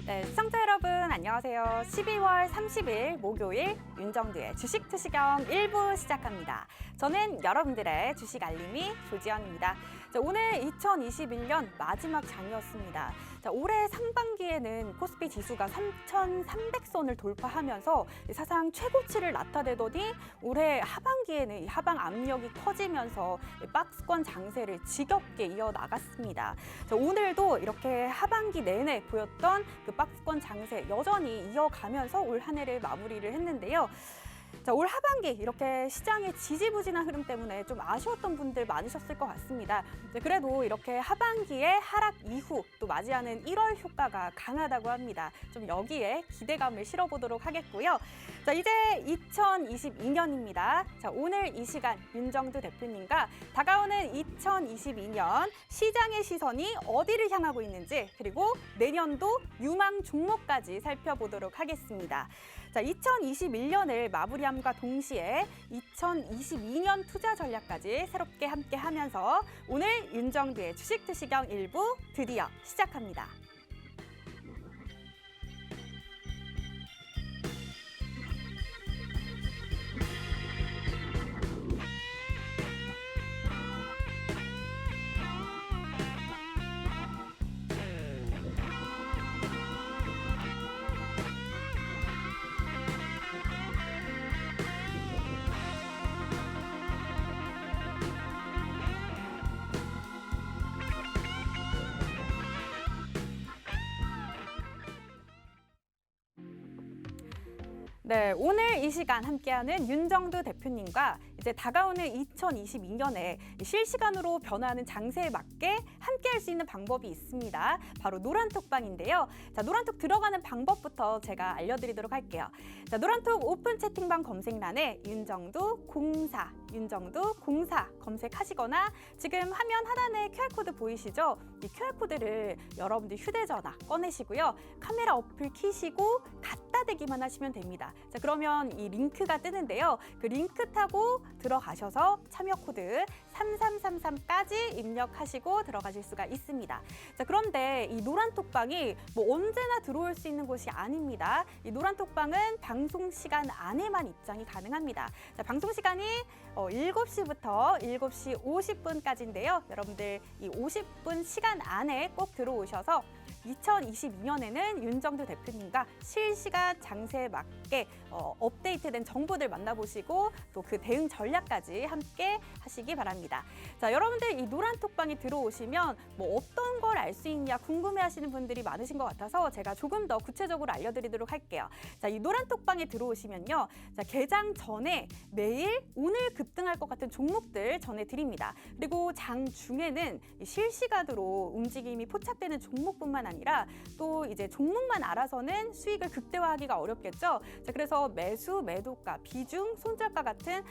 네, 시청자 여러분 안녕하세요. 12월 30일 목요일 윤정두의 주식 투시경 1부 시작합니다. 저는 여러분들의 주식 알림이 조지현입니다. 오늘 2021년 마지막 장이었습니다. 올해 상반기에는 코스피 지수가 3,300선을 돌파하면서 사상 최고치를 나타내더니 올해 하반기에는 하방 압력이 커지면서 박스권 장세를 지겹게 이어나갔습니다. 오늘도 이렇게 하반기 내내 보였던 그 박스권 장세 여전히 이어가면서 올 한 해를 마무리를 했는데요. 올 하반기 이렇게 시장의 지지부진한 흐름 때문에 좀 아쉬웠던 분들 많으셨을 것 같습니다. 그래도 이렇게 하반기에 하락 이후 또 맞이하는 1월 효과가 강하다고 합니다. 좀 여기에 기대감을 실어보도록 하겠고요. 이제 2022년입니다. 오늘 이 시간 윤정두 대표님과 다가오는 2022년 시장의 시선이 어디를 향하고 있는지 그리고 내년도 유망 종목까지 살펴보도록 하겠습니다. 2021년을 마무리함과 동시에 2022년 투자 전략까지 새롭게 함께 하면서 오늘 윤정두의 주식 투시경 1부 드디어 시작합니다. 네, 오늘 이 시간 함께하는 윤정두 대표님과 이제 다가오는 2022년에 실시간으로 변화하는 장세에 맞게 함께할 수 있는 방법이 있습니다. 바로 노란톡방인데요. 노란톡 들어가는 방법부터 제가 알려드리도록 할게요. 노란톡 오픈 채팅방 검색란에 윤정두 04, 윤정두 04 검색하시거나 지금 화면 하단에 QR코드 보이시죠? 이 QR코드를 여러분들 휴대전화 꺼내시고요. 카메라 어플 키시고 갖다 대기만 하시면 됩니다. 그러면 이 링크가 뜨는데요. 그 링크 타고 들어가셔서 참여 코드 3333까지 입력하시고 들어가실 수가 있습니다. 그런데 이 노란톡방이 언제나 들어올 수 있는 곳이 아닙니다. 이 노란톡방은 방송 시간 안에만 입장이 가능합니다. 방송 시간이 7시부터 7시 50분까지인데요. 여러분들 이 50분 시간 안에 꼭 들어오셔서 2022년에는 윤정두 대표님과 실시간 장세에 맞게 업데이트된 정보들 만나보시고 또 그 대응 전략까지 함께 하시기 바랍니다. 여러분들 이 노란톡방에 들어오시면 어떤 걸 알 수 있냐 궁금해하시는 분들이 많으신 것 같아서 제가 조금 더 구체적으로 알려드리도록 할게요. 이 노란톡방에 들어오시면요. 개장 전에 매일 오늘 급등할 것 같은 종목들 전해드립니다. 그리고 장 중에는 실시간으로 움직임이 포착되는 종목뿐만 아니라 또 이제 종목만 알아서는 수익을 극대화하기가 어렵겠죠. 그래서 매수, 매도가, 비중, 손절가 같은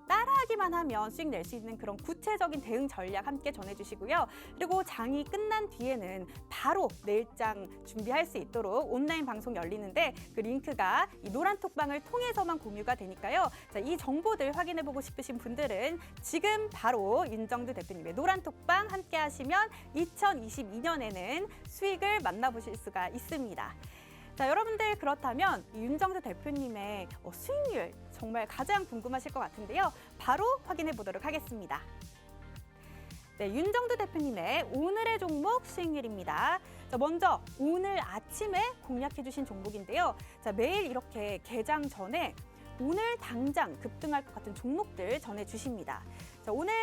따라하기만 하면 수익 낼 수 있는 그런 구체적인 대응 전략 함께 전해주시고요. 그리고 장이 끝난 뒤에는 바로 내일장 준비할 수 있도록 온라인 방송 열리는데 그 링크가 이 노란톡방을 통해서만 공유가 되니까요. 이 정보들 확인해보고 싶으신 분들은 지금 바로 윤정두 대표님의 노란톡방 함께 하시면 2022년에는 수익을 만나보실 수가 있습니다. 여러분들 그렇다면 윤정두 대표님의 수익률 정말 가장 궁금하실 것 같은데요. 바로 확인해 보도록 하겠습니다. 네, 윤정두 대표님의 오늘의 종목 수익률입니다. 먼저 오늘 아침에 공략해 주신 종목인데요. 매일 이렇게 개장 전에 오늘 당장 급등할 것 같은 종목들 전해주십니다. 오늘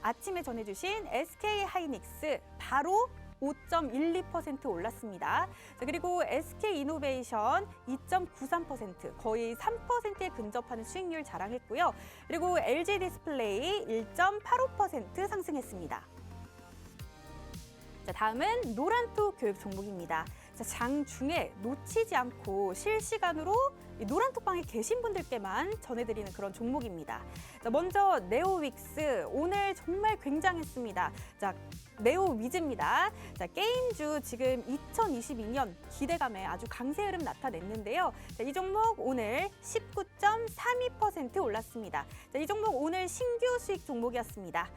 아침에 전해주신 SK하이닉스 바로 5.12% 올랐습니다. 그리고 SK이노베이션 2.93% 거의 3%에 근접하는 수익률 자랑했고요. 그리고 LG디스플레이 1.85% 상승했습니다. 다음은 노란톡 교육 종목입니다. 장 중에 놓치지 않고 실시간으로 노란톡방에 계신 분들께만 전해드리는 그런 종목입니다. 먼저 네오윅스 오늘 정말 굉장했습니다. 네오위즈입니다. 게임주 지금 2022년 기대감에 아주 강세 흐름 나타냈는데요. 이 종목 오늘 19.32% 올랐습니다. 이 종목 오늘 신규 수익 종목이었습니다.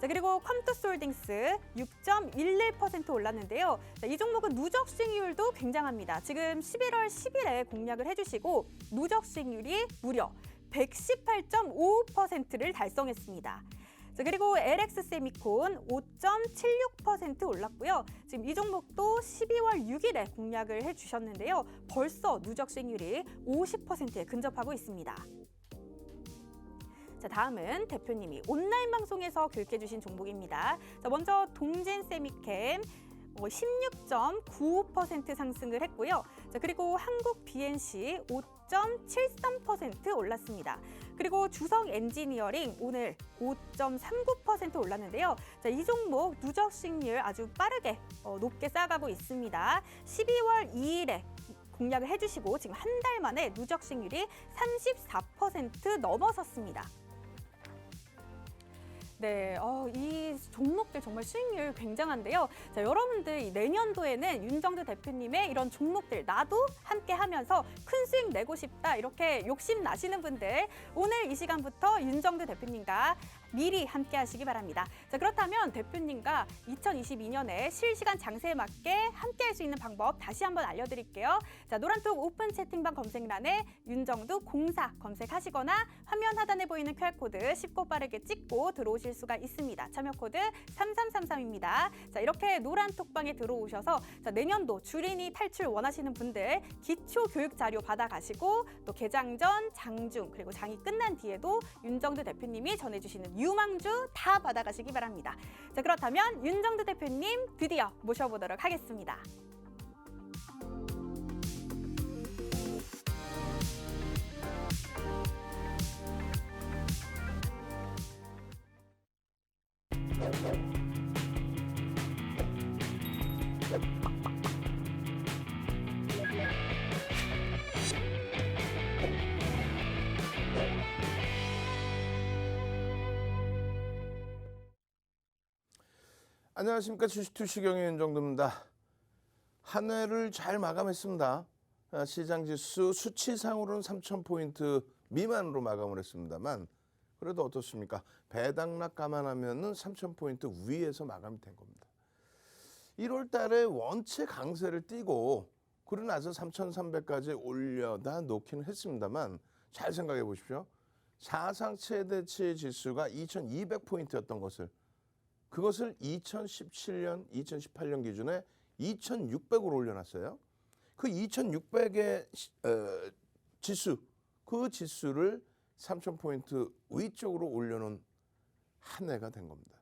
자, 그리고 컴투스홀딩스 6.11% 올랐는데요. 자, 이 종목은 누적 수익률도 굉장합니다. 지금 11월 10일에 공략을 해주시고 누적 수익률이 무려 118.55%를 달성했습니다. 자, 그리고 LX세미콘 5.76% 올랐고요. 지금 이 종목도 12월 6일에 공략을 해주셨는데요. 벌써 누적 수익률이 50%에 근접하고 있습니다. 자, 다음은 대표님이 온라인 방송에서 교육해 주신 종목입니다. 자, 먼저 동진세미캠 16.95% 상승을 했고요. 자, 그리고 한국 BNC 5.73% 올랐습니다. 그리고 주성 엔지니어링 오늘 5.39% 올랐는데요. 자, 이 종목 누적 수익률 아주 빠르게 높게 쌓아가고 있습니다. 12월 2일에 공략을 해주시고 지금 한 달 만에 누적 수익률이 34% 넘어섰습니다. 네, 이 종목들 정말 수익률 굉장한데요. 자, 여러분들 이 내년도에는 윤정두 대표님의 이런 종목들 나도 함께 하면서 큰 수익 내고 싶다 이렇게 욕심 나시는 분들 오늘 이 시간부터 윤정두 대표님과 미리 함께 하시기 바랍니다. 자, 그렇다면 대표님과 2022년에 실시간 장세에 맞게 함께 할 수 있는 방법 다시 한번 알려드릴게요. 자, 노란톡 오픈 채팅방 검색란에 윤정두 공사 검색하시거나 화면 하단에 보이는 QR코드 쉽고 빠르게 찍고 들어오실 수가 있습니다. 참여 코드 3333입니다. 자, 이렇게 노란톡방에 들어오셔서 자, 내년도 주린이 탈출 원하시는 분들 기초 교육 자료 받아가시고 또 개장 전, 장중 그리고 장이 끝난 뒤에도 윤정두 대표님이 전해주시는 유망주 다 받아가시기 바랍니다. 자, 그렇다면 윤정두 대표님 드디어 모셔보도록 하겠습니다. 안녕하십니까. 주식투시경의 윤정두입니다. 한 해를 잘 마감했습니다. 시장지수 수치상으로는 3,000포인트 미만으로 마감을 했습니다만 그래도 어떻습니까? 배당락 감안하면은 3,000포인트 위에서 마감이 된 겁니다. 1월 달에 원체 강세를 띠고 그러고 나서 3,300까지 올려다 놓기는 했습니다만 잘 생각해 보십시오. 사상 최대치 지수가 2,200포인트였던 그것을 2017년, 2018년 기준에 2,600으로 올려놨어요. 그 2,600의 지수, 그 지수를 3,000포인트 위쪽으로 올려놓은 한 해가 된 겁니다.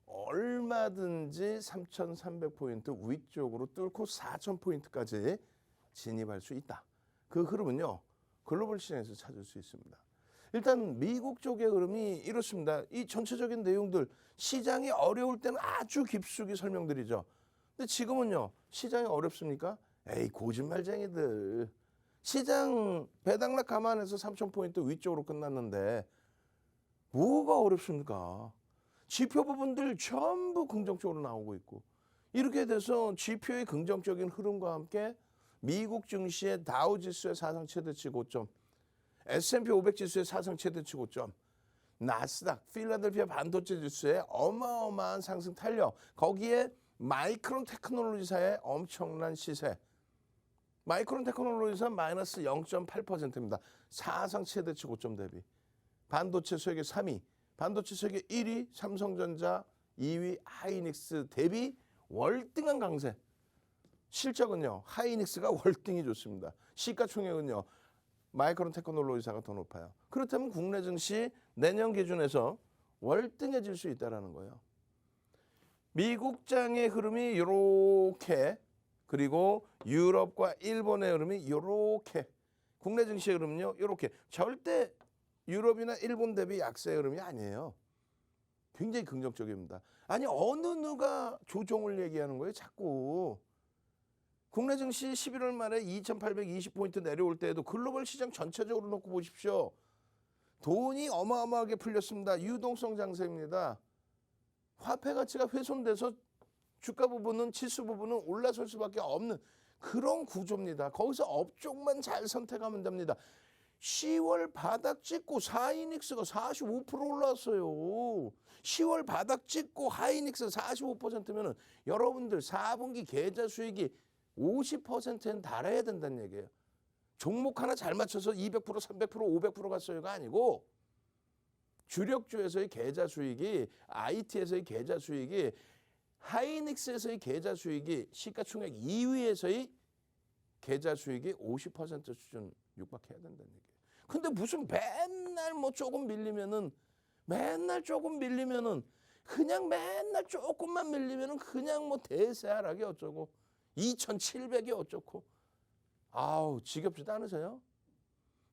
얼마든지 3,300포인트 위쪽으로 뚫고 4,000포인트까지 진입할 수 있다. 그 흐름은요, 글로벌 시장에서 찾을 수 있습니다. 일단 미국 쪽의 흐름이 이렇습니다. 이 전체적인 내용들 시장이 어려울 때는 아주 깊숙이 설명드리죠. 근데 지금은요. 시장이 어렵습니까? 에이 거짓말쟁이들. 시장 배당락 감안해서 3,000포인트 위쪽으로 끝났는데 뭐가 어렵습니까? 지표 부분들 전부 긍정적으로 나오고 있고 이렇게 돼서 지표의 긍정적인 흐름과 함께 미국 증시의 다우지수의 사상 최대치 고점 S&P 500 지수의 사상 최대치 고점, 나스닥, 필라델피아 반도체 지수의 어마어마한 상승 탄력, 거기에 마이크론 테크놀로지사의 엄청난 시세. 마이크론 테크놀로지사 마이너스 0.8%입니다. 사상 최대치 고점 대비. 반도체 세계 3위, 반도체 세계 1위 삼성전자, 2위 하이닉스 대비 월등한 강세. 실적은요, 하이닉스가 월등히 좋습니다. 시가총액은요, 마이크론 테크놀로지사가 더 높아요. 그렇다면 국내 증시 내년 기준에서 월등해질 수 있다는 거예요. 미국장의 흐름이 이렇게 그리고 유럽과 일본의 흐름이 이렇게 국내 증시의 흐름은요. 이렇게 절대 유럽이나 일본 대비 약세의 흐름이 아니에요. 굉장히 긍정적입니다. 아니 어느 누가 조정을 얘기하는 거예요. 자꾸. 국내 증시 11월 말에 2,820포인트 내려올 때에도 글로벌 시장 전체적으로 놓고 보십시오. 돈이 어마어마하게 풀렸습니다. 유동성 장세입니다. 화폐 가치가 훼손돼서 주가 부분은 지수 부분은 올라설 수밖에 없는 그런 구조입니다. 거기서 업종만 잘 선택하면 됩니다. 10월 바닥 찍고 하이닉스가 45% 올라왔어요. 10월 바닥 찍고 하이닉스 45%면은 여러분들 4분기 계좌 수익이 50%는 달해야 된다는 얘기예요. 종목 하나 잘 맞춰서 200%, 300%, 500% 갔어요가 아니고 주력주에서의 계좌 수익이, IT에서의 계좌 수익이, 하이닉스에서의 계좌 수익이, 시가총액 2위에서의 계좌 수익이 50% 수준 육박해야 된다는 얘기예요. 근데 무슨 맨날 뭐 조금 밀리면은, 그냥 맨날 조금만 밀리면은 그냥 뭐 대세하락이 어쩌고 2,700이 어쩌고, 아우 지겹지도 않으세요?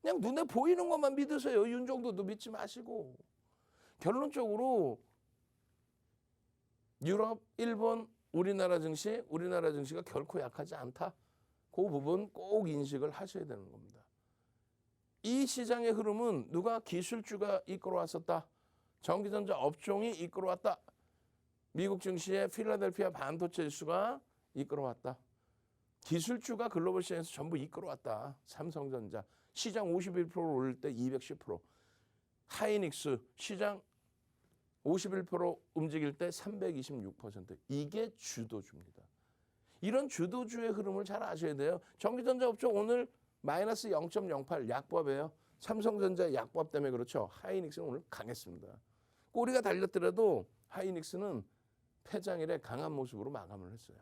그냥 눈에 보이는 것만 믿으세요. 윤정도도 믿지 마시고. 결론적으로 유럽, 일본, 우리나라 증시가 결코 약하지 않다. 그 부분 꼭 인식을 하셔야 되는 겁니다. 이 시장의 흐름은 누가 기술주가 이끌어왔었다. 전기전자 업종이 이끌어왔다. 미국 증시의 필라델피아 반도체 지수가 이끌어왔다. 기술주가 글로벌 시장에서 전부 이끌어왔다. 삼성전자 시장 51% 오를 때 210%, 하이닉스 시장 51% 움직일 때 326%. 이게 주도주입니다. 이런 주도주의 흐름을 잘 아셔야 돼요. 전기전자 업종 오늘 마이너스 0.08 약법이에요. 삼성전자 약법 때문에 그렇죠. 하이닉스는 오늘 강했습니다. 꼬리가 달렸더라도 하이닉스는 폐장일에 강한 모습으로 마감을 했어요.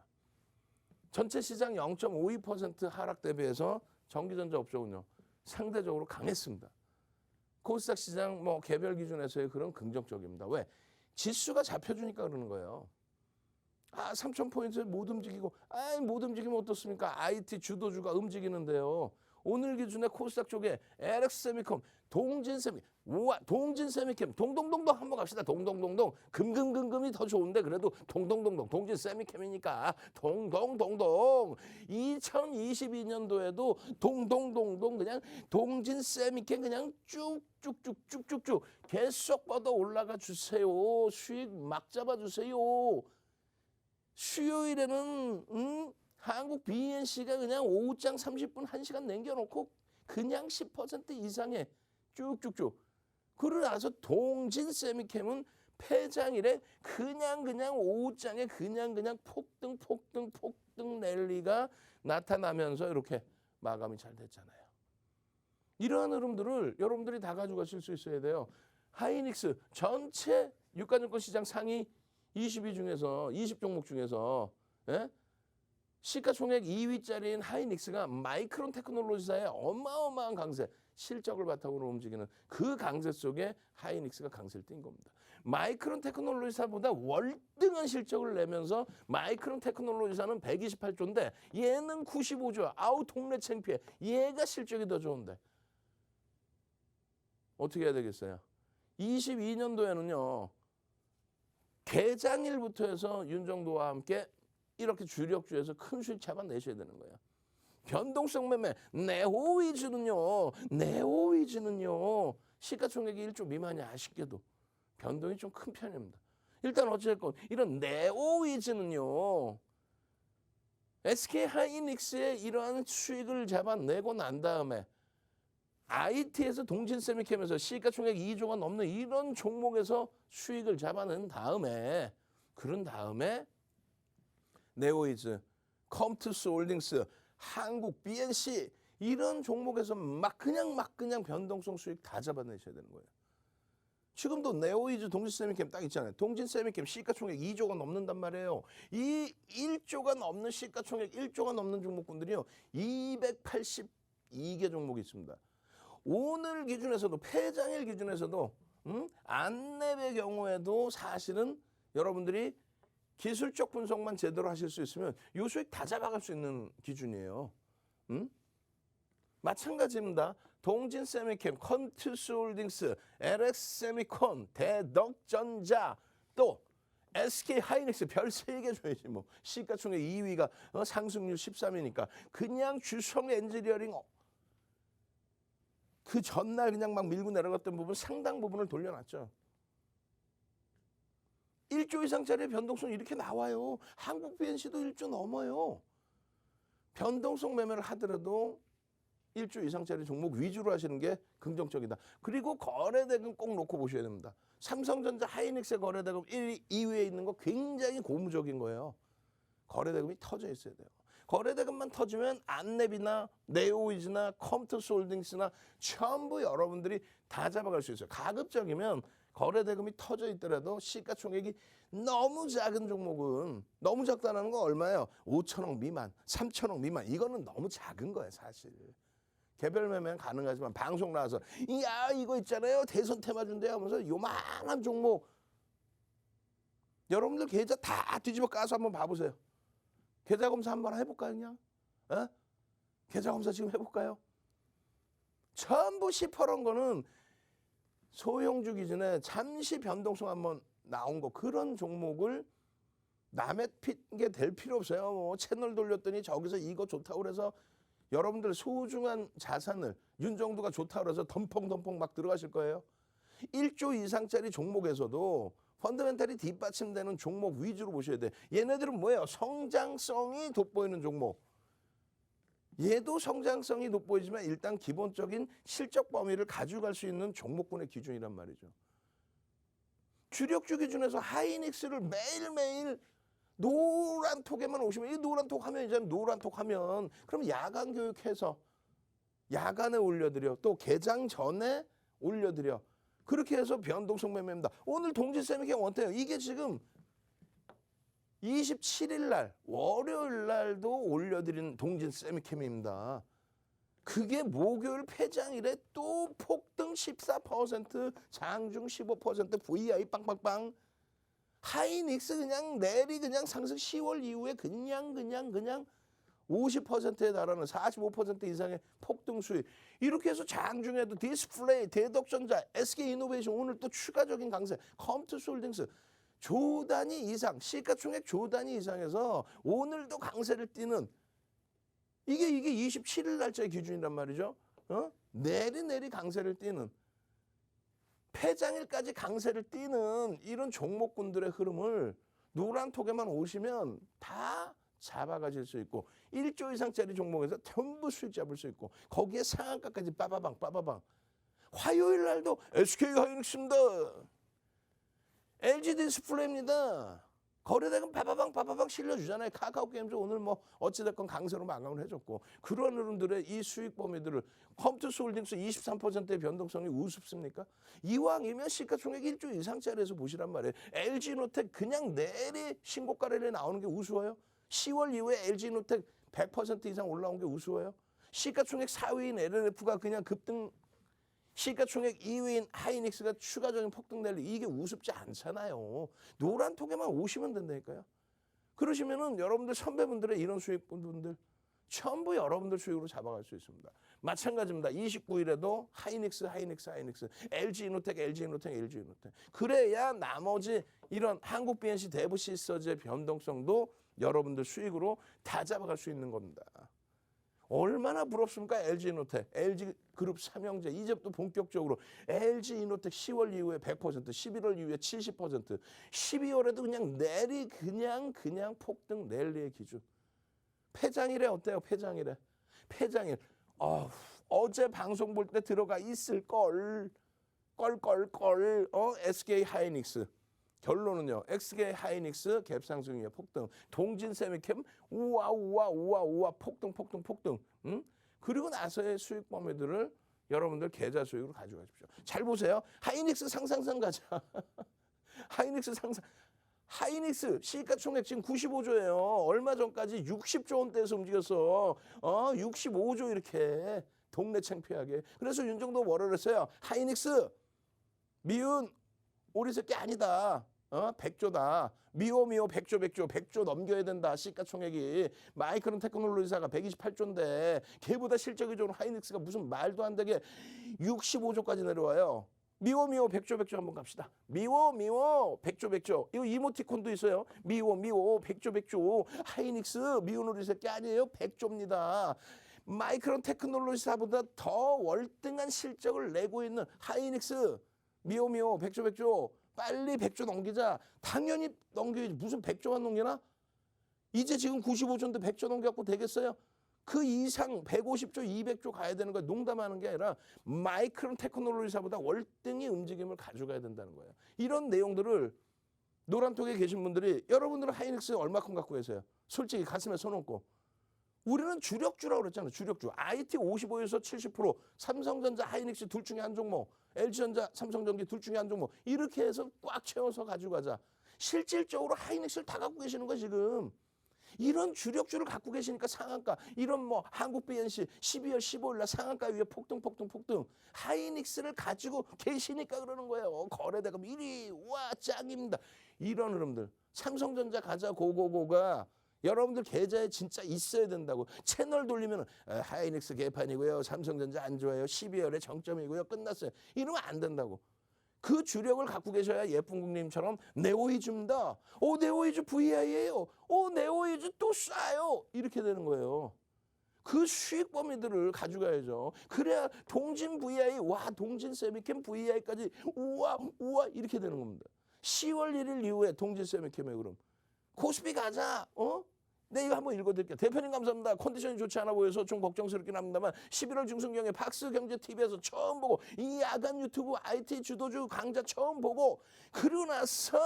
전체 시장 0.52% 하락 대비해서 전기전자 업종은요 상대적으로 강했습니다. 코스닥 시장 뭐 개별 기준에서의 그런 긍정적입니다. 왜? 지수가 잡혀주니까 그러는 거예요. 3,000포인트 못 움직이고, 못 움직이면 어떻습니까? IT 주도주가 움직이는데요. 오늘 기준에 코스닥 쪽에 LX세미컴, 동진세미캠, 동동동동 한번 갑시다. 동동동동. 금금금금이 더 좋은데 그래도 동동동동. 동진세미캠이니까 동동동동. 2022년도에도 동동동동 그냥 동진세미캠 그냥 쭉쭉쭉쭉쭉쭉 계속 뻗어 올라가 주세요. 수익 막 잡아주세요. 수요일에는 한국 BNC가 그냥 오후장 30분 1시간 남겨놓고 그냥 10% 이상의 쭉쭉쭉. 그러고 나서 동진세미캠은 폐장일에 그냥 오후장에 그냥 폭등 랠리가 나타나면서 이렇게 마감이 잘 됐잖아요. 이러한 흐름들을 여러분들이 다 가져가실 수 있어야 돼요. 하이닉스 전체 유가증권 시장 상위 20위 중에서 20종목 중에서 시가총액 2위짜리인 하이닉스가 마이크론 테크놀로지사의 어마어마한 강세, 실적을 바탕으로 움직이는 그 강세 속에 하이닉스가 강세를 띈 겁니다. 마이크론 테크놀로지사보다 월등한 실적을 내면서 마이크론 테크놀로지사는 128조인데 얘는 95조야. 아우 동네 창피해. 얘가 실적이 더 좋은데. 어떻게 해야 되겠어요? 22년도에는요. 개장일부터 해서 윤정도와 함께 이렇게 주력주에서 큰 수익 잡아내셔야 되는 거예요. 변동성 매매 네오위즈는요. 시가총액이 1조 미만이 아쉽게도 변동이 좀 큰 편입니다. 일단 어쨌건 이런 네오위즈는요. SK하이닉스의 이러한 수익을 잡아내고 난 다음에 IT에서 동진세미캠에서 시가총액 2조가 넘는 이런 종목에서 수익을 잡아낸 다음에 그런 다음에 네오이즈, 컴투스 홀딩스, 한국 BNC 이런 종목에서 막 그냥 변동성 수익 다 잡아내셔야 되는 거예요. 지금도 네오이즈 동진세미캠 딱 있잖아요. 동진세미캠 시가총액 2조가 넘는단 말이에요. 이 1조가 넘는 시가총액 1조가 넘는 종목군들이요. 282개 종목이 있습니다. 오늘 기준에서도 폐장일 기준에서도 안랩의 경우에도 사실은 여러분들이 기술적 분석만 제대로 하실 수 있으면 요 수익 다 잡아갈 수 있는 기준이에요. 마찬가지입니다. 동진세미캠, 컴투스홀딩스, LX세미콘, 대덕전자, 또 SK하이닉스 별 3개 줘야지 뭐. 시가총액 2위가 상승률 13이니까 그냥 주성 엔지니어링 그 전날 그냥 막 밀고 내려갔던 부분 상당 부분을 돌려놨죠. 1조 이상짜리 변동성 이렇게 나와요. 한국 BNC도 1조 넘어요. 변동성 매매를 하더라도 1조 이상짜리 종목 위주로 하시는 게 긍정적이다. 그리고 거래대금 꼭 놓고 보셔야 됩니다. 삼성전자 하이닉스의 거래대금 1위, 2위에 있는 거 굉장히 고무적인 거예요. 거래대금이 터져 있어야 돼요. 거래대금만 터지면 안랩이나 네오이즈나 컴투스홀딩스나 전부 여러분들이 다 잡아갈 수 있어요. 가급적이면 거래대금이 터져 있더라도 시가총액이 너무 작은 종목은, 너무 작다는 건 얼마예요? 5천억 미만, 3천억 미만. 이거는 너무 작은 거예요, 사실. 개별 매매는 가능하지만 방송 나와서 야 이거 있잖아요, 대선 테마 준대 하면서 요만한 종목, 여러분들 계좌 다 뒤집어 까서 한번 봐보세요. 계좌 검사 한번 해볼까요, 그냥? 어? 계좌 검사 지금 해볼까요? 전부 시퍼런 거는 소형주 기준에 잠시 변동성 한번 나온 거, 그런 종목을 남의 핑계 될 필요 없어요. 뭐 채널 돌렸더니 저기서 이거 좋다고 그래서 여러분들 소중한 자산을, 윤정도가 좋다고 그래서 덤펑덤펑 막 들어가실 거예요. 1조 이상짜리 종목에서도 펀더멘탈이 뒷받침되는 종목 위주로 보셔야 돼. 얘네들은 뭐예요? 성장성이 돋보이는 종목. 얘도 성장성이 돋보이지만 일단 기본적인 실적 범위를 가져갈 수 있는 종목군의 기준이란 말이죠. 주력주 기준에서 하이닉스를 매일매일 노란 톡에만 오시면, 이 노란 톡 하면 이제 노란 톡 하면 그럼 야간 교육해서 야간에 올려드려, 또 개장 전에 올려드려. 그렇게 해서 변동성 매매입니다. 오늘 동지세미캠 어때요? 이게 지금 27일 날 월요일 날도 올려드린 동지세미캠입니다. 그게 목요일 폐장일에 또 폭등 14%, 장중 15%, VI 빵빵빵. 하이닉스 그냥 내리 그냥 상승 10월 이후에 그냥 50%에 달하는 45% 이상의 폭등 수익. 이렇게 해서 장중에도 디스플레이, 대덕전자, SK이노베이션 오늘 또 추가적인 강세, 컴투스홀딩스 조 단위 이상, 시가총액 조 단위 이상에서 오늘도 강세를 띠는, 이게 27일 날짜의 기준이란 말이죠. 내리 강세를 띠는, 폐장일까지 강세를 띠는 이런 종목군들의 흐름을 노란 톡에만 오시면 다 잡아가실 수 있고, 1조 이상짜리 종목에서 전부 수익 잡을 수 있고, 거기에 상한가까지 빠바방. 화요일 날도 SK 하이닉스입니다. LG 디스플레이입니다. 거래대금 빠바방 실려주잖아요. 카카오게임즈 오늘 뭐 어찌됐건 강세로 마감을 해줬고, 그런 흐름들의 이 수익 범위들을, 컴투스홀딩스 23%의 변동성이 우습습니까? 이왕이면 시가총액 1조 이상짜리에서 보시란 말이에요. LG노텍 그냥 내리 신고가래에 나오는 게 우스워요? 10월 이후에 LG노텍 100% 이상 올라온 게 우스워요? 시가총액 4위인 LNF가 그냥 급등, 시가총액 2위인 하이닉스가 추가적인 폭등 낼 이게 우습지 않잖아요. 노란 톡에만 오시면 된다니까요. 그러시면은 여러분들 선배분들의 이런 수익분들 전부 여러분들 수익으로 잡아갈 수 있습니다. 마찬가지입니다. 29일에도 하이닉스, LG이노텍. 그래야 나머지 이런 한국 BNC 대부 시서지의 변동성도 여러분들 수익으로 다 잡아갈 수 있는 겁니다. 얼마나 부럽습니까? LG이노텍, LG그룹 삼형제 이제부터 본격적으로 LG이노텍 10월 이후에 100%, 11월 이후에 70%, 12월에도 그냥 내리 그냥 폭등 랠리의 기준. 폐장일에 어때요? 폐장일. 어제 방송 볼 때 들어가 있을 걸. SK 하이닉스. 결론은요. SK 하이닉스 갭상승 이후에 폭등. 동진세미캠 우와 폭등. 그리고 나서의 수익 범위들을 여러분들 계좌 수익으로 가져가십시오. 잘 보세요. 하이닉스 상승 가자. 하이닉스 시가총액 지금 95조예요. 얼마 전까지 60조 원대에서 움직였어. 65조 이렇게 동네 창피하게. 그래서 윤정도 뭐라 그랬어요? 하이닉스 미운 오리 새끼 아니다. 100조다. 미워 100조 넘겨야 된다. 시가총액이. 마이크론 테크놀로지사가 128조인데 걔보다 실적이 좋은 하이닉스가 무슨 말도 안 되게 65조까지 내려와요. 미워 100조 한번 갑시다. 미워 100조. 이거 이모티콘도 있어요. 미워 100조. 하이닉스 미운 오리 새끼 아니에요. 100조입니다. 마이크론 테크놀로지사보다 더 월등한 실적을 내고 있는 하이닉스 미워 100조. 빨리 100조 넘기자. 당연히 넘겨야지. 무슨 100조만 넘기나? 이제 지금 95조인데 100조 넘겨갖고 되겠어요? 그 이상 150조, 200조 가야 되는 거야. 농담하는 게 아니라 마이크론 테크놀로지사보다 월등히 움직임을 가져가야 된다는 거예요. 이런 내용들을 노란톡에 계신 분들이 여러분들은 하이닉스 얼마큼 갖고 계세요? 솔직히 가슴에 손 얹고. 우리는 주력주라고 그랬잖아요. 주력주. IT 55에서 70%, 삼성전자, 하이닉스 둘 중에 한 종목, LG전자, 삼성전기 둘 중에 한 종목. 이렇게 해서 꽉 채워서 가지고 가자. 실질적으로 하이닉스를 다 갖고 계시는 거예요, 지금. 이런 주력주를 갖고 계시니까 상한가, 이런 뭐 한국 BNC 12월 15일 날 상한가 위에 폭등. 하이닉스를 가지고 계시니까 그러는 거예요. 거래대금 1위, 와 짱입니다. 이런 흐름들. 삼성전자 가자 고고고가 여러분들 계좌에 진짜 있어야 된다고. 채널 돌리면 하이닉스 개판이고요. 삼성전자 안 좋아요. 12월에 정점이고요. 끝났어요. 이러면 안 된다고. 그 주력을 갖고 계셔야 예쁜 국님처럼 네오이즈입니다. 네오이즈 VI예요. 네오이즈 또 싸요. 이렇게 되는 거예요. 그 수익 범위들을 가져가야죠. 그래야 동진 VI, 와 동진 세미캠 VI까지 우와 이렇게 되는 겁니다. 10월 1일 이후에 동진 세미캠에 그럼 코스피 가자. 네, 이거 한번 읽어드릴게요. 대표님 감사합니다. 컨디션이 좋지 않아 보여서 좀 걱정스럽긴 합니다만 11월 중순경에 박스경제TV에서 처음 보고 이 야간 유튜브 IT 주도주 강좌 처음 보고 그러고 나서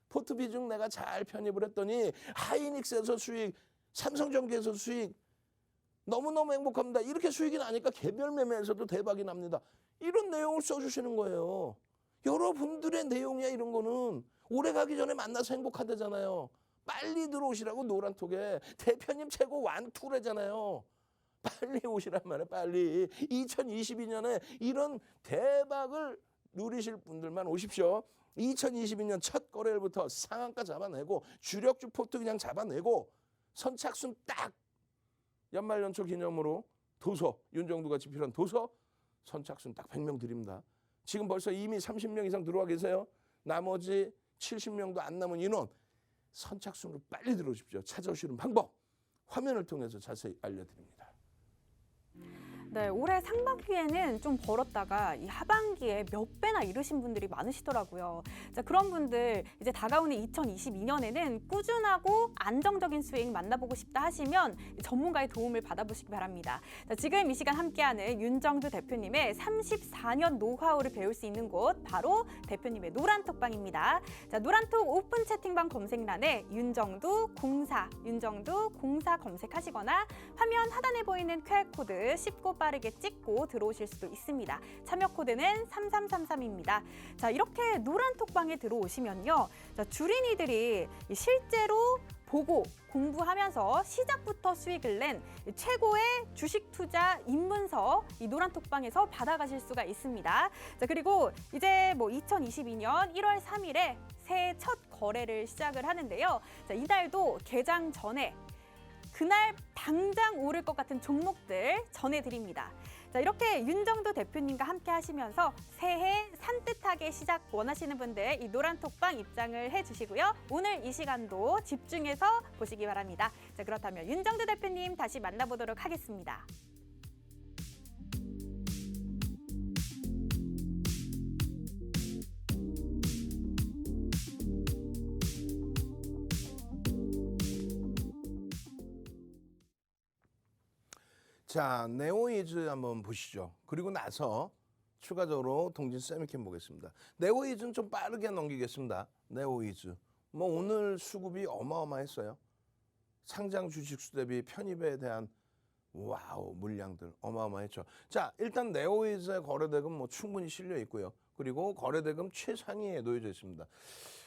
포트 비중 내가 잘 편입을 했더니 하이닉스에서 수익, 삼성전기에서 수익 너무너무 행복합니다. 이렇게 수익이 나니까 개별 매매에서도 대박이 납니다. 이런 내용을 써주시는 거예요. 여러분들의 내용이야 이런 거는. 오래 가기 전에 만나서 행복하다잖아요. 빨리 들어오시라고 노란톡에 대표님 최고 완투래잖아요. 빨리 오시란 말이에요. 빨리. 2022년에 이런 대박을 누리실 분들만 오십시오. 2022년 첫 거래일부터 상한가 잡아내고 주력주 포트 그냥 잡아내고 선착순 딱 연말연초 기념으로 도서 윤정두 같이 필요한 도서 선착순 딱 100명 드립니다. 지금 벌써 이미 30명 이상 들어와 계세요. 나머지 70명도 안 남은 인원 선착순으로 빨리 들어오십시오. 찾아오시는 방법 화면을 통해서 자세히 알려드립니다. 네, 올해 상반기에는 좀 벌었다가 이 하반기에 몇 배나 이르신 분들이 많으시더라고요. 자, 그런 분들 이제 다가오는 2022년에는 꾸준하고 안정적인 수익 만나보고 싶다 하시면 전문가의 도움을 받아보시기 바랍니다. 자, 지금 이 시간 함께하는 윤정두 대표님의 34년 노하우를 배울 수 있는 곳 바로 대표님의 노란톡방입니다. 자, 노란톡 오픈 채팅방 검색란에 윤정두 공사 검색하시거나 화면 하단에 보이는 QR코드 쉽고 빠르게 찍고 들어오실 수도 있습니다. 참여 코드는 3333입니다. 자, 이렇게 노란톡방에 들어오시면요. 자, 주린이들이 실제로 보고 공부하면서 시작부터 수익을 낸 최고의 주식 투자 입문서 이 노란톡방에서 받아가실 수가 있습니다. 자, 그리고 이제 2022년 1월 3일에 새해 첫 거래를 시작을 하는데요. 자, 이달도 개장 전에 그날 당장 오를 것 같은 종목들 전해드립니다. 자, 이렇게 윤정두 대표님과 함께 하시면서 새해 산뜻하게 시작 원하시는 분들 이 노란톡방 입장을 해주시고요. 오늘 이 시간도 집중해서 보시기 바랍니다. 자, 그렇다면 윤정두 대표님 다시 만나보도록 하겠습니다. 자, 네오이즈 한번 보시죠. 그리고 나서 추가적으로 동진 세미캠 보겠습니다. 네오이즈는 좀 빠르게 넘기겠습니다. 네오이즈. 오늘 수급이 어마어마했어요. 상장 주식수 대비 편입에 대한 와우 물량들 어마어마했죠. 자, 일단 네오이즈의 거래대금 충분히 실려 있고요. 그리고 거래대금 최상위에 놓여져 있습니다.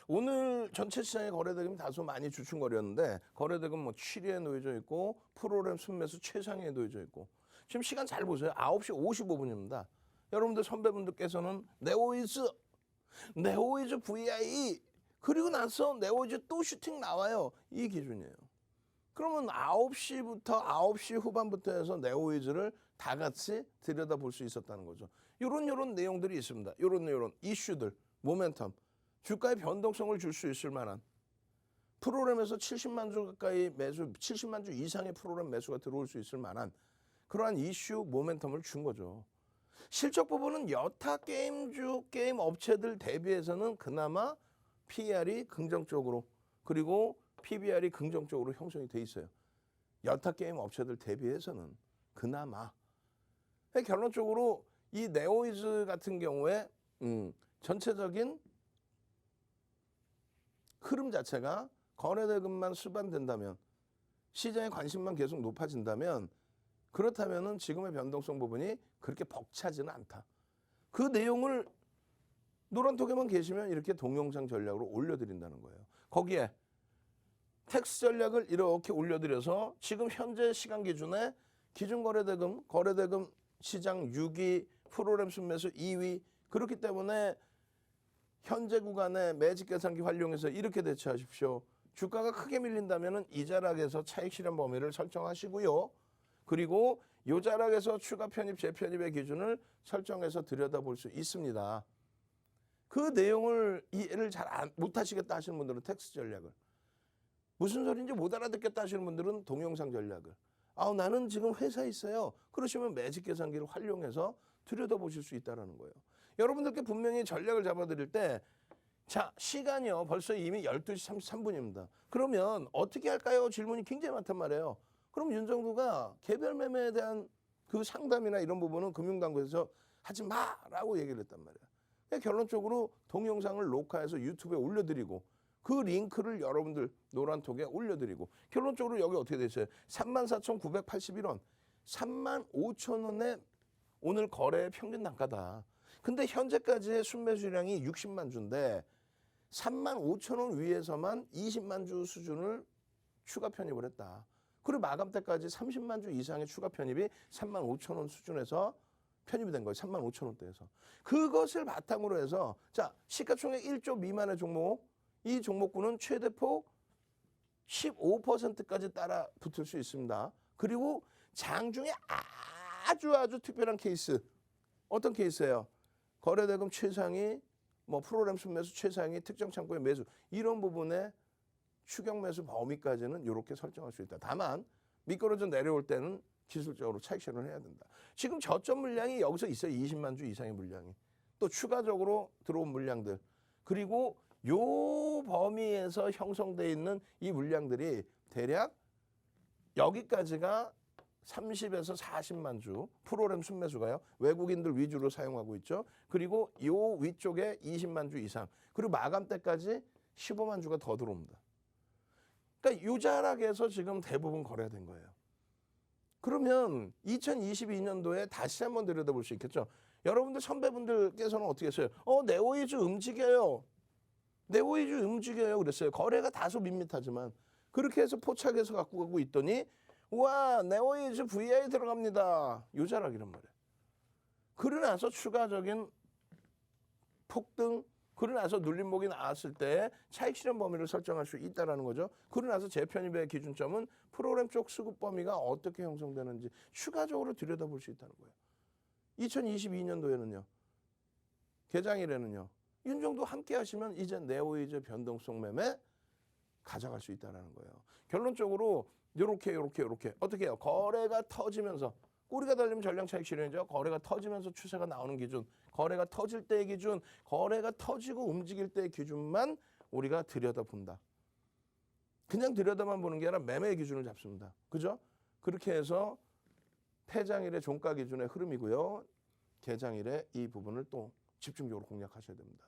오늘 전체 시장의 거래대금이 다소 많이 주춤거렸는데 거래대금 7위에 놓여져 있고 프로그램 순매수 최상위에 놓여져 있고 지금 시간 잘 보세요. 9시 55분입니다. 여러분들 선배분들께서는 네오이즈 VI 그리고 나서 네오이즈 또 슈팅 나와요. 이 기준이에요. 그러면 9시부터 9시 후반부터 해서 네오이즈를 다 같이 들여다볼 수 있었다는 거죠. 요런 내용들이 있습니다. 요런 이슈들, 모멘텀, 주가의 변동성을 줄 수 있을 만한 프로그램에서 70만 주 가까이 매수, 70만 주 이상의 프로그램 매수가 들어올 수 있을 만한 그러한 이슈 모멘텀을 준 거죠. 실적 부분은 여타 게임주, 게임 업체들 대비해서는 그나마 PER이 긍정적으로 그리고 PBR이 긍정적으로 형성이 돼 있어요. 여타 게임 업체들 대비해서는 그나마 결론적으로 이 네오이즈 같은 경우에 전체적인 흐름 자체가 거래대금만 수반된다면 시장의 관심만 계속 높아진다면 그렇다면은 지금의 변동성 부분이 그렇게 벅차지는 않다. 그 내용을 노란톡에만 계시면 이렇게 동영상 전략으로 올려드린다는 거예요. 거기에 텍스 전략을 이렇게 올려드려서 지금 현재 시간 기준에 기준 거래대금 시장 6위, 프로그램 순매수 2위 그렇기 때문에 현재 구간에 매직 계산기 활용해서 이렇게 대처하십시오. 주가가 크게 밀린다면 이 자락에서 차익 실현 범위를 설정하시고요. 그리고 이 자락에서 추가 편입, 재편입의 기준을 설정해서 들여다볼 수 있습니다. 그 내용을 이해를 잘 못하시겠다 하시는 분들은 텍스 전략을, 무슨 소리인지 못 알아듣겠다 하시는 분들은 동영상 전략을, 나는 지금 회사에 있어요. 그러시면 매직 계산기를 활용해서 들여다보실 수 있다는 거예요. 여러분들께 분명히 전략을 잡아드릴 때 자, 시간이요. 벌써 이미 12시 33분입니다. 그러면 어떻게 할까요? 질문이 굉장히 많단 말이에요. 그럼 윤정두가 개별 매매에 대한 그 상담이나 이런 부분은 금융당국에서 하지 마라고 얘기를 했단 말이에요. 그러니까 결론적으로 동영상을 녹화해서 유튜브에 올려드리고 그 링크를 여러분들 노란톡에 올려드리고 결론적으로 여기 어떻게 됐어요? 34,981원, 35,000원에 오늘 거래 평균 단가다. 근데 현재까지의 순매수량이 60만 주인데 35,000원 위에서만 20만 주 수준을 추가 편입을 했다. 그리고 마감 때까지 30만 주 이상의 추가 편입이 35,000원 수준에서 편입이 된 거예요. 35,000원대에서. 그것을 바탕으로 해서 자, 시가총액 1조 미만의 종목, 이 종목군은 최대폭 15%까지 따라 붙을 수 있습니다. 그리고 장중에 아주 특별한 케이스. 어떤 케이스예요? 거래대금 최상위, 프로그램 순매수 최상위, 특정 창고의 매수 이런 부분에 추격 매수 범위까지는 이렇게 설정할 수 있다. 다만 미끄러져 내려올 때는 기술적으로 차익 실현을 해야 된다. 지금 저점 물량이 여기서 있어요. 20만 주 이상의 물량이. 또 추가적으로 들어온 물량들. 그리고 요 범위에서 형성되어 있는 이 물량들이 대략 여기까지가 30에서 40만 주 프로그램 순매수가요. 외국인들 위주로 사용하고 있죠. 그리고 요 위쪽에 20만 주 이상. 그리고 마감 때까지 15만 주가 더 들어옵니다. 그러니까 요 자락에서 지금 대부분 거래된 거예요. 그러면 2022년도에 다시 한번 들여다볼 수 있겠죠. 여러분들 선배분들께서는 어떻게 했어요? 네오이즈 움직여요. 네오이즈 움직여요 그랬어요. 거래가 다소 밋밋하지만 그렇게 해서 포착해서 갖고 가고 있더니 와, 네오이즈 VI 들어갑니다. 요 자락이란 말이에요. 그러고 나서 추가적인 폭등, 그러고 나서 눌림목이 나왔을 때 차익 실현 범위를 설정할 수 있다는 거죠. 그러고 나서 재편입의 기준점은 프로그램 쪽 수급 범위가 어떻게 형성되는지 추가적으로 들여다볼 수 있다는 거예요. 2022년도에는요. 개장일에는요. 윤정도 함께 하시면 이제 네오이즈 변동성 매매 가져갈 수 있다는 거예요. 결론적으로 요렇게 어떻게 해요? 거래가 터지면서 꼬리가 달리면 전량 차익 실현이죠. 거래가 터지면서 추세가 나오는 기준, 거래가 터질 때의 기준, 거래가 터지고 움직일 때의 기준만 우리가 들여다본다. 그냥 들여다만 보는 게 아니라 매매 기준을 잡습니다. 그죠? 그렇게 해서 폐장일의 종가 기준의 흐름이고요. 개장일에 이 부분을 또 집중적으로 공략하셔야 됩니다.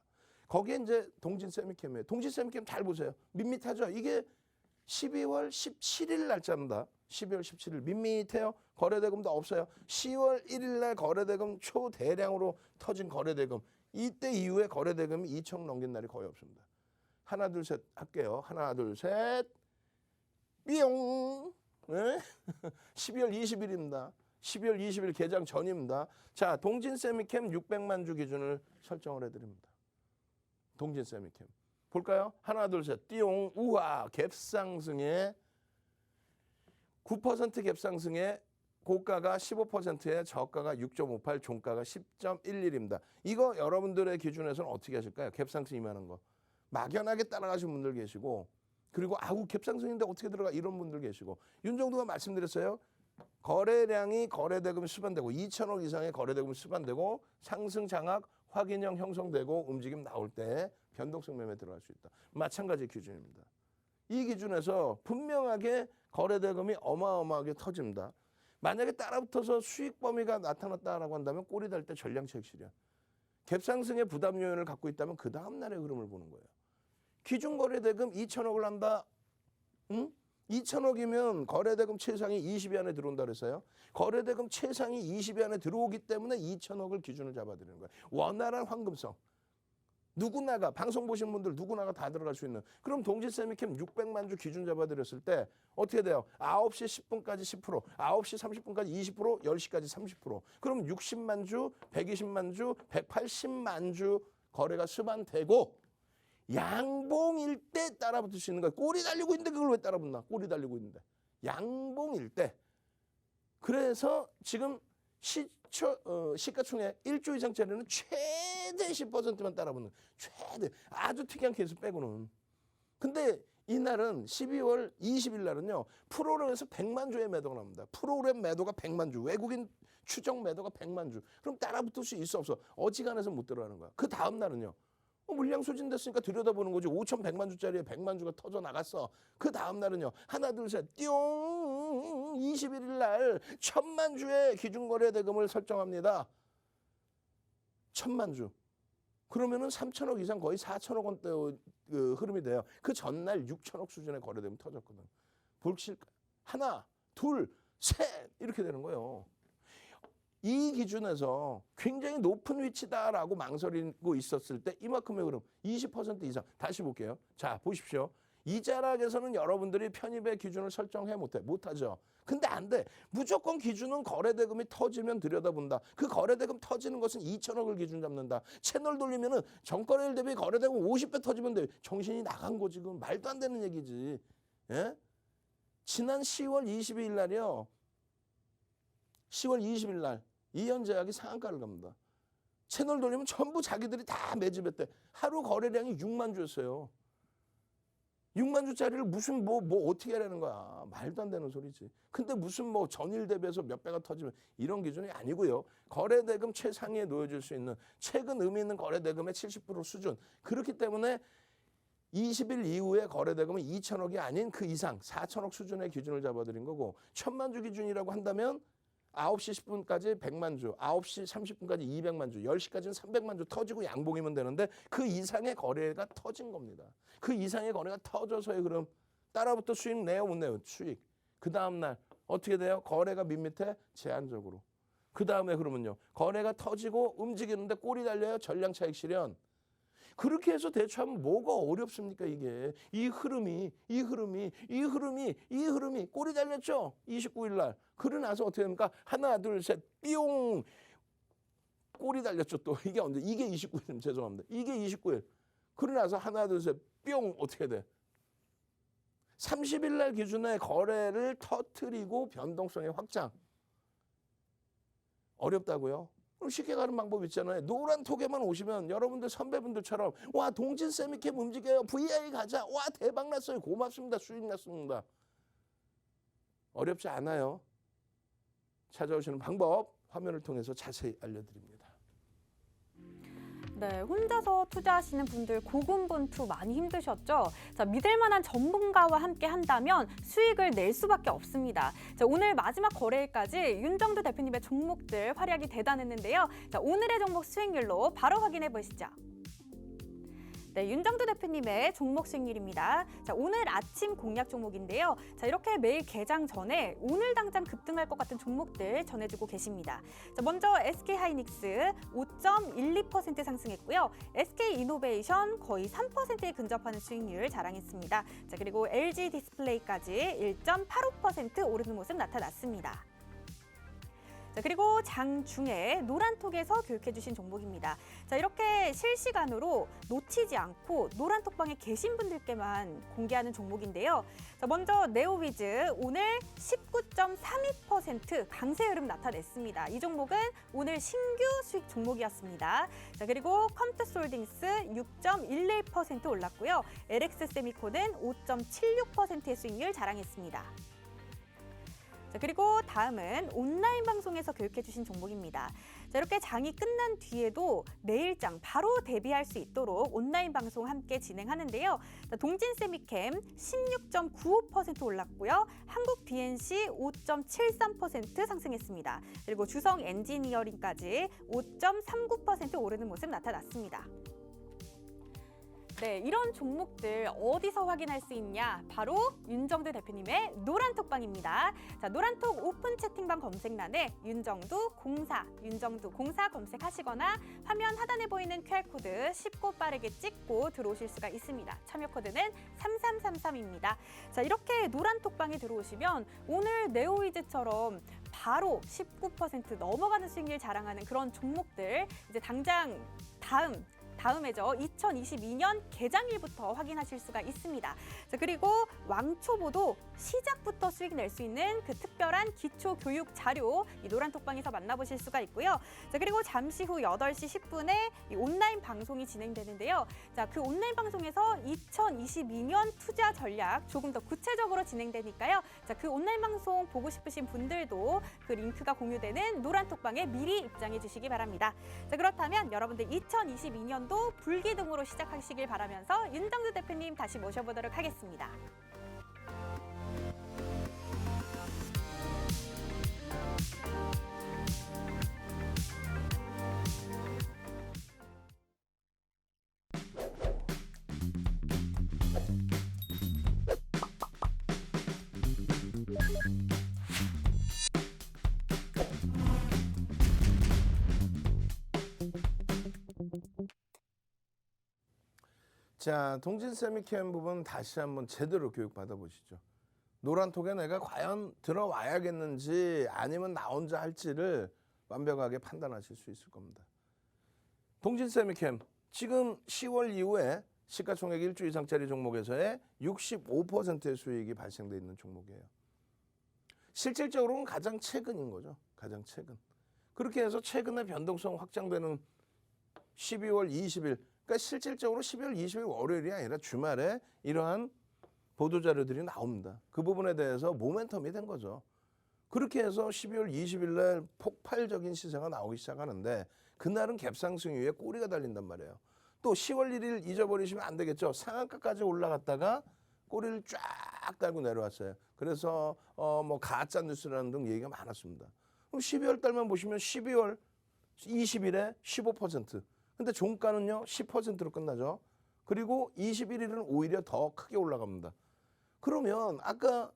거기에 이제 동진 세미캠이에요. 동진 세미캠 잘 보세요. 밋밋하죠? 이게 12월 17일 날짜입니다. 12월 17일 밋밋해요. 거래대금도 없어요. 10월 1일 날 거래대금 초대량으로 터진 거래대금. 이때 이후에 거래대금이 2천 넘긴 날이 거의 없습니다. 하나 둘 셋 할게요. 하나 둘 셋 삐용. 네? 12월 20일입니다. 12월 20일 개장 전입니다. 자, 동진 세미캠 600만 주 기준을 설정을 해드립니다. 동진 세미캠. 볼까요? 하나 둘 셋 띠용. 우와, 갭상승에 9% 갭상승에 고가가 15%에 저가가 6.58, 종가가 10.11입니다. 이거 여러분들의 기준에서는 어떻게 하실까요? 갭상승 이만한 거. 막연하게 따라가신 분들 계시고, 그리고 아우 갭상승인데 어떻게 들어가 이런 분들 계시고, 윤정도가 말씀드렸어요. 거래량이 거래대금이 수반되고 2천억 이상의 거래대금이 수반되고 상승 장악 확인형 형성되고 움직임 나올 때 변동성 매매 들어갈 수 있다. 마찬가지 기준입니다. 이 기준에서 분명하게 거래대금이 어마어마하게 터집니다. 만약에 따라붙어서 수익 범위가 나타났다라고 한다면 꼬리 달 때 전량차익 실현. 갭상승의 부담 요인을 갖고 있다면 그 다음 날의 흐름을 보는 거예요. 기준 거래대금 2천억을 한다. 응? 2천억이면 거래대금 최상이 20위 안에 들어온다 그랬어요. 거래대금 최상이 20위 안에 들어오기 때문에 2천억을 기준을 잡아드리는 거예요. 원활한 황금성. 누구나가 방송 보시는 분들 누구나가 다 들어갈 수 있는. 그럼 동지세미캠 600만 주 기준 잡아드렸을 때 어떻게 돼요? 9시 10분까지 10%, 9시 30분까지 20%, 10시까지 30%. 그럼 60만 주, 120만 주, 180만 주 거래가 수반되고 양봉일 때 따라붙을 수 있는 거야. 꼬리 달리고 있는데 그걸 왜 따라붙나? 꼬리 달리고 있는데. 양봉일 때. 그래서 지금 시가총액 1조 이상짜리는 최대 10%만 따라붙는. 최대. 아주 특이한 케이스 빼고는. 근데 이날은 12월 20일 날은요. 프로그램에서 100만 주의 매도가 나옵니다. 프로그램 매도가 100만 주. 외국인 추정 매도가 100만 주. 그럼 따라붙을 수 있어 없어? 어지간해서 못 들어가는 거야. 그 다음 날은요. 물량 소진됐으니까 들여다보는 거지. 5,100만 주짜리에 100만 주가 터져 나갔어. 그 다음 날은요. 하나 둘 셋 띵 21일 날 1,000만 주의 기준거래대금을 설정합니다. 1,000만 주. 그러면은 3천억 이상 거의 4천억 원대 그 흐름이 돼요. 그 전날 6천억 수준의 거래대금 터졌거든. 볼실까? 하나, 둘, 셋 이렇게 되는 거예요. 이 기준에서 굉장히 높은 위치다라고 망설이고 있었을 때 이만큼의 흐름 20% 이상. 다시 볼게요. 자, 보십시오. 이 자락에서는 여러분들이 편입의 기준을 설정해 못하죠. 근데 안 돼. 무조건 기준은 거래대금이 터지면 들여다본다. 그 거래대금 터지는 것은 2천억을 기준 잡는다. 채널 돌리면은 전거래일 대비 거래대금 50배 터지면 돼. 정신이 나간 거 지금. 말도 안 되는 얘기지. 예? 지난 10월 22일 날이요. 10월 20일 날 이현제약이 상한가를 갑니다. 채널 돌리면 전부 자기들이 다 매집했대. 하루 거래량이 6만 주였어요. 6만 주짜리를 무슨 뭐 어떻게 하라는 거야. 말도 안 되는 소리지. 근데 무슨 뭐 전일 대비해서 몇 배가 터지면 이런 기준이 아니고요. 거래대금 최상위에 놓여질 수 있는 최근 의미 있는 거래대금의 70% 수준. 그렇기 때문에 20일 이후에 거래대금은 2천억이 아닌 그 이상 4천억 수준의 기준을 잡아드린 거고 1,000만 주 기준이라고 한다면 9시 10분까지 100만 주, 9시 30분까지 200만 주, 10시까지는 300만 주 터지고 양봉이면 되는데 그 이상의 거래가 터진 겁니다. 그 이상의 거래가 터져서의 그럼 따라붙어 수익 내요 못 내요? 수익. 그 다음날 어떻게 돼요? 거래가 밋밋해? 제한적으로. 그 다음에 그러면요. 거래가 터지고 움직이는데 꼬리 달려요? 전량차익 실현. 그렇게 해서 대처하면 뭐가 어렵습니까 이게. 이 흐름이 꼬리 달렸죠. 29일 날. 그러고 나서 어떻게 됩니까? 하나 둘 셋 삐용 꼬리 달렸죠 또. 이게 언제? 이게 29일 죄송합니다. 이게 29일. 그러고 나서 하나 둘 셋 뿅 어떻게 돼? 30일 날 기준의 거래를 터뜨리고 변동성의 확장. 어렵다고요? 그럼 쉽게 가는 방법 있잖아요. 노란 톡에만 오시면 여러분들 선배분들처럼 와 동진세미캠 움직여요. VI 가자. 와 대박 났어요. 고맙습니다. 수익 났습니다. 어렵지 않아요. 찾아오시는 방법 화면을 통해서 자세히 알려드립니다. 네, 혼자서 투자하시는 분들 고군분투 많이 힘드셨죠? 자, 믿을 만한 전문가와 함께 한다면 수익을 낼 수밖에 없습니다. 자, 오늘 마지막 거래일까지 윤정두 대표님의 종목들 활약이 대단했는데요. 자, 오늘의 종목 수익률로 바로 확인해 보시죠. 네, 윤정두 대표님의 종목 수익률입니다. 자, 오늘 아침 공략 종목인데요. 자, 이렇게 매일 개장 전에 오늘 당장 급등할 것 같은 종목들 전해주고 계십니다. 자, 먼저 SK하이닉스 5.12% 상승했고요. SK이노베이션 거의 3%에 근접하는 수익률 자랑했습니다. 자, 그리고 LG디스플레이까지 1.85% 오르는 모습 나타났습니다. 자, 그리고 장중에 노란톡에서 교육해주신 종목입니다. 자, 이렇게 실시간으로 놓치지 않고 노란톡방에 계신 분들께만 공개하는 종목인데요. 자, 먼저 네오위즈 오늘 19.32% 강세 흐름 나타냈습니다. 이 종목은 오늘 신규 수익 종목이었습니다. 자, 그리고 컴투솔딩스 6.11% 올랐고요. LX세미콘은 5.76%의 수익률 자랑했습니다. 자, 그리고 다음은 온라인 방송에서 교육해주신 종목입니다. 자, 이렇게 장이 끝난 뒤에도 내일장 바로 대비할 수 있도록 온라인 방송 함께 진행하는데요. 자, 동진 세미캠 16.95% 올랐고요. 한국 DNC 5.73% 상승했습니다. 그리고 주성 엔지니어링까지 5.39% 오르는 모습 나타났습니다. 네, 이런 종목들 어디서 확인할 수 있냐? 바로 윤정두 대표님의 노란톡방입니다. 자, 노란톡 오픈 채팅방 검색란에 윤정두 공사 검색하시거나 화면 하단에 보이는 QR코드 쉽고 빠르게 찍고 들어오실 수가 있습니다. 참여 코드는 3333입니다. 자, 이렇게 노란톡방에 들어오시면 오늘 네오이즈처럼 바로 19% 넘어가는 수익률 자랑하는 그런 종목들 이제 당장 다음에죠. 2022년 개장일부터 확인하실 수가 있습니다. 자, 그리고 왕초보도 시작부터 수익 낼 수 있는 그 특별한 기초 교육 자료 이 노란톡방에서 만나보실 수가 있고요. 자, 그리고 잠시 후 8시 10분에 이 온라인 방송이 진행되는데요. 자, 그 온라인 방송에서 2022년 투자 전략 조금 더 구체적으로 진행되니까요. 자, 그 온라인 방송 보고 싶으신 분들도 그 링크가 공유되는 노란톡방에 미리 입장해 주시기 바랍니다. 자, 그렇다면 여러분들 2022년도 불기둥으로 시작하시길 바라면서 윤정두 대표님 다시 모셔보도록 하겠습니다. 자, 동진 세미캠 부분 다시 한번 제대로 교육 받아보시죠. 노란톡에 내가 과연 들어와야겠는지 아니면 나 혼자 할지를 완벽하게 판단하실 수 있을 겁니다. 동진 세미캠 지금 10월 이후에 시가총액 1조 이상짜리 종목에서의 65%의 수익이 발생돼 있는 종목이에요. 실질적으로는 가장 최근인 거죠. 가장 최근. 그렇게 해서 최근에 변동성 확장되는 12월 20일 그러니까 실질적으로 12월 20일 월요일이 아니라 주말에 이러한 보도자료들이 나옵니다. 그 부분에 대해서 모멘텀이 된 거죠. 그렇게 해서 12월 20일 날 폭발적인 시세가 나오기 시작하는데 그날은 갭상승 이후에 꼬리가 달린단 말이에요. 또 10월 1일 잊어버리시면 안 되겠죠. 상한가까지 올라갔다가 꼬리를 쫙 달고 내려왔어요. 그래서 뭐 가짜 뉴스라는 등 얘기가 많았습니다. 그럼 12월 달만 보시면 12월 20일에 15%. 근데 종가는요 10%로 끝나죠. 그리고 21일은 오히려 더 크게 올라갑니다. 그러면 아까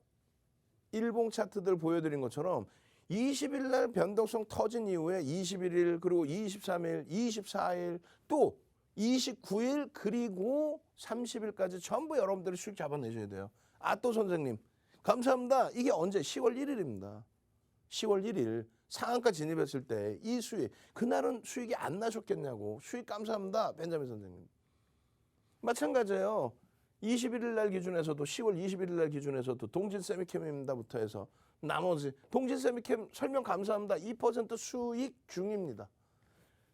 일봉 차트들 보여드린 것처럼 20일 날 변동성 터진 이후에 21일 그리고 23일, 24일 또 29일 그리고 30일까지 전부 여러분들이 수익 잡아내셔야 돼요. 아, 또 선생님 감사합니다. 이게 언제? 10월 1일입니다. 10월 1일 상한가 진입했을 때 이 수익 그날은 수익이 안 나셨겠냐고. 수익 감사합니다. 벤자민 선생님. 마찬가지예요. 21일 날 기준에서도 10월 21일 날 기준에서도 동진 세미캠입니다부터 해서 나머지 동진 세미캠 설명 감사합니다. 2% 수익 중입니다.